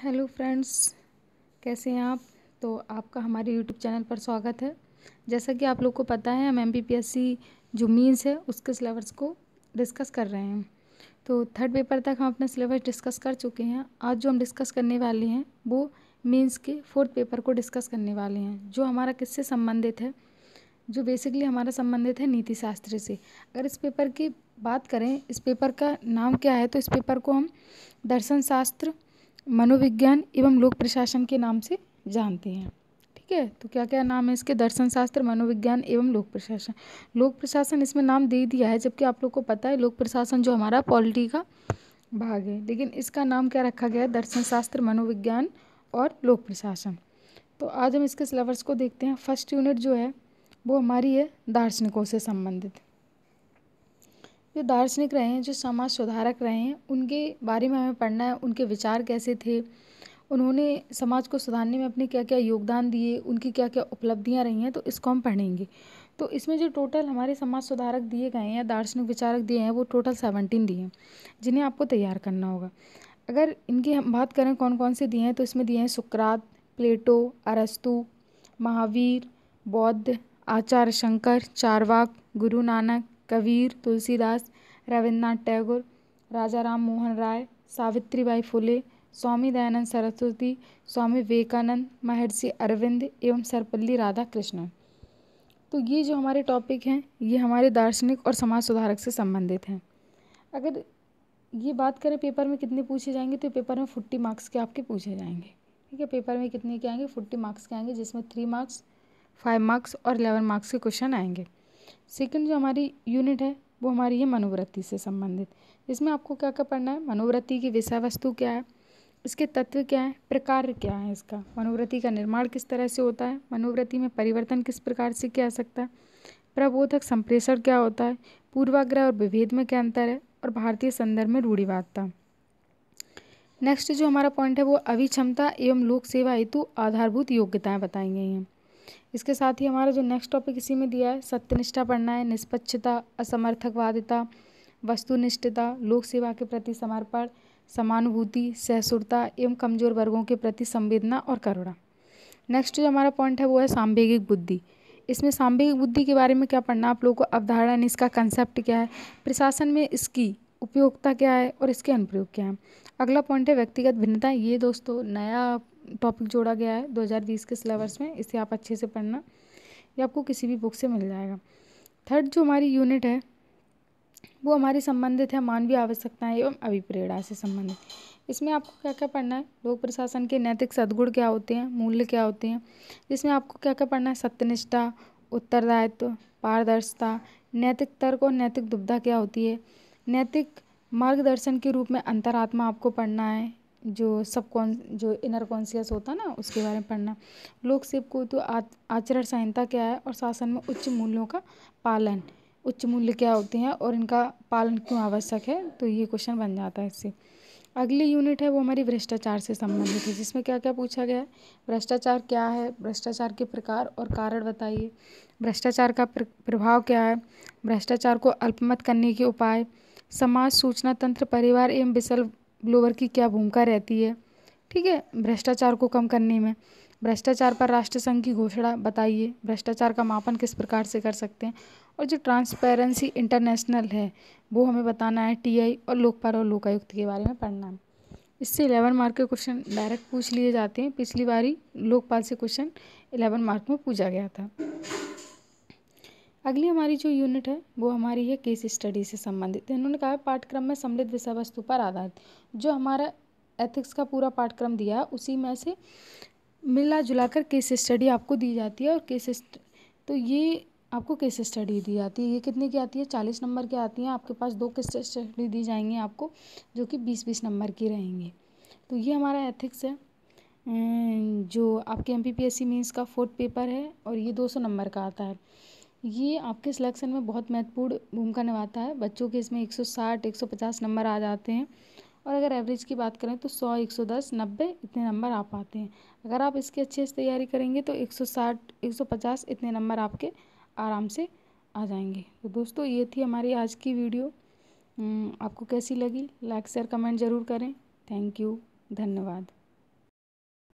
Hello friends, कैसे हैं आप। तो आपका हमारे यूट्यूब चैनल पर स्वागत है। जैसा कि आप लोग को पता है, हम एमपीपीएससी जो मीन्स है उसके सिलेबस को डिस्कस कर रहे हैं। तो थर्ड पेपर तक हम अपना सिलेबस डिस्कस कर चुके हैं। आज जो हम डिस्कस करने वाले हैं वो मीन्स के फोर्थ पेपर को डिस्कस करने वाले हैं, जो हमारा किससे संबंधित है, जो बेसिकली हमारा संबंधित है नीति शास्त्र से। अगर इस पेपर की बात करें, इस पेपर का नाम क्या है, तो इस पेपर को हम दर्शन शास्त्र, मनोविज्ञान एवं लोक प्रशासन के नाम से जानते हैं। ठीक है, तो क्या क्या नाम है इसके? दर्शन शास्त्र, मनोविज्ञान एवं लोक प्रशासन। लोक प्रशासन इसमें नाम दे दिया है, जबकि आप लोग को पता है लोक प्रशासन जो हमारा पॉलिटी का भाग है, लेकिन इसका नाम क्या रखा गया है? दर्शन शास्त्र, मनोविज्ञान और लोक प्रशासन। तो आज हम इसके सिलेबस को देखते हैं। फर्स्ट यूनिट जो है वो हमारी है दार्शनिकों से संबंधित। जो दार्शनिक रहे हैं, जो समाज सुधारक रहे हैं, उनके बारे में हमें पढ़ना है। उनके विचार कैसे थे, उन्होंने समाज को सुधारने में अपने क्या क्या योगदान दिए, उनकी क्या क्या उपलब्धियां रही हैं, तो इसको हम पढ़ेंगे। तो इसमें जो टोटल हमारे समाज सुधारक दिए गए हैं या दार्शनिक विचारक दिए हैं, वो टोटल 17 दिए हैं, जिन्हें आपको तैयार करना होगा। अगर इनकी हम बात करें कौन कौन से दिए हैं, तो इसमें दिए हैं सुकरात, प्लेटो, अरस्तु, महावीर, बौद्ध, आचार्य शंकर, चारवाक, गुरु नानक, कबीर, तुलसीदास, रविन्द्रनाथ टैगोर, राजा राम मोहन राय, सावित्रीबाई फुले, स्वामी दयानंद सरस्वती, स्वामी विवेकानंद, महर्षि अरविंद एवं सर्वपल्ली राधाकृष्णन। तो ये जो हमारे टॉपिक हैं, ये हमारे दार्शनिक और समाज सुधारक से संबंधित हैं। अगर ये बात करें पेपर में कितने पूछे जाएंगे, तो पेपर में 40 मार्क्स के आपके पूछे जाएंगे। ठीक है, पेपर में कितने के आएंगे? 40 मार्क्स के आएंगे, जिसमें 3 मार्क्स, 5 मार्क्स और 11 मार्क्स के क्वेश्चन आएंगे। सेकंड जो हमारी यूनिट है वो हमारी है मनोवृत्ति से संबंधित। इसमें आपको क्या क्या पढ़ना है? मनोवृत्ति की विषय वस्तु क्या है, इसके तत्व क्या है, प्रकार क्या है इसका, मनोवृत्ति का निर्माण किस तरह से होता है, मनोवृत्ति में परिवर्तन किस प्रकार से किया जा सकता है, प्रबोधक संप्रेषण क्या होता है, पूर्वाग्रह और विभेद में क्या अंतर है, और भारतीय संदर्भ में रूढ़िवादिता। नेक्स्ट जो हमारा पॉइंट है वो अभिक्षमता एवं लोक सेवा हेतु आधारभूत योग्यताएं बताई गई हैं। इसके साथ ही हमारा जो नेक्स्ट टॉपिक इसी में दिया है, सत्यनिष्ठा पढ़ना है, निष्पक्षता, असमर्थकवादिता, वस्तुनिष्ठता, लोक सेवा के प्रति समर्पण, समानुभूति, सहिष्णुता एवं कमजोर वर्गों के प्रति संवेदना और करुणा। नेक्स्ट जो हमारा पॉइंट है वो है सांवेगिक बुद्धि। इसमें सांवेगिक बुद्धि के बारे में क्या पढ़ना आप लोगों को? अवधारणा, इसका कंसेप्ट क्या है, प्रशासन में इसकी उपयोगिता क्या है और इसके अनुप्रयोग क्या है। अगला पॉइंट है व्यक्तिगत भिन्नता। ये दोस्तों नया टॉपिक जोड़ा गया है 2020 के सिलेबस में, इसे आप अच्छे से पढ़ना, ये आपको किसी भी बुक से मिल जाएगा। थर्ड जो हमारी यूनिट है वो हमारी संबंधित है मानवीय आवश्यकताएं एवं अभिप्रेरणा से संबंधित। इसमें आपको क्या क्या पढ़ना है? लोक प्रशासन के नैतिक सद्गुण क्या होते हैं, मूल्य क्या होते हैं। इसमें आपको क्या क्या पढ़ना है? सत्यनिष्ठा, उत्तरदायित्व, पारदर्शिता, नैतिक तर्क और नैतिक दुविधा क्या होती है, नैतिक मार्गदर्शन के रूप में अंतरात्मा आपको पढ़ना है, जो इनर कॉन्शियस होता है ना, उसके बारे में पढ़ना। लोक सेवकों तो आचरण संहिता क्या है, और शासन में उच्च मूल्यों का पालन, उच्च मूल्य क्या होते हैं और इनका पालन क्यों आवश्यक है, तो ये क्वेश्चन बन जाता है इससे। अगली यूनिट है वो हमारी भ्रष्टाचार से संबंधित है, जिसमें क्या क्या पूछा गया है? भ्रष्टाचार क्या है, भ्रष्टाचार के प्रकार और कारण बताइए, भ्रष्टाचार का प्रभाव क्या है, भ्रष्टाचार को अल्पमत करने के उपाय, समाज, सूचना तंत्र, परिवार एवं विसल ब्लोवर की क्या भूमिका रहती है। ठीक है, भ्रष्टाचार को कम करने में। भ्रष्टाचार पर राष्ट्रसंघ की घोषणा बताइए, भ्रष्टाचार का मापन किस प्रकार से कर सकते हैं, और जो ट्रांसपेरेंसी इंटरनेशनल है वो हमें बताना है, टीआई और लोकपाल और लोकायुक्त के बारे में पढ़ना है। इससे 11 मार्क के क्वेश्चन डायरेक्ट पूछ लिए जाते हैं। पिछली बारी लोकपाल से क्वेश्चन 11 मार्क में पूछा गया था। अगली हमारी जो यूनिट है वो हमारी है केस स्टडी से संबंधित। इन्होंने कहा पाठ्यक्रम में सम्मिलित विषय वस्तु पर आधारित। जो हमारा एथिक्स का पूरा पाठ्यक्रम दिया है उसी में से मिला जुलाकर केस स्टडी आपको दी जाती है, और तो ये आपको केस स्टडी दी जाती है। ये कितने की आती है? 40 नंबर की आती हैं। आपके पास 2 केस स्टडी दी जाएंगी आपको, जो कि 20-20 नंबर की रहेंगी। तो ये हमारा एथिक्स है, जो आपके एमपीपीएससी मींस का 4th पेपर है, और ये 200 नंबर का आता है। ये आपके सिलेक्शन में बहुत महत्वपूर्ण भूमिका निभाता है। बच्चों के इसमें 160, 150 नंबर आ जाते हैं, और अगर एवरेज की बात करें तो 100, 110, 90 इतने नंबर आ पाते हैं। अगर आप इसकी अच्छे से तैयारी करेंगे तो 160, 150 इतने नंबर आपके आराम से आ जाएंगे। तो दोस्तों ये थी हमारी आज की वीडियो। आपको कैसी लगी? लाइक शेयर कमेंट ज़रूर करें। थैंक यू, धन्यवाद।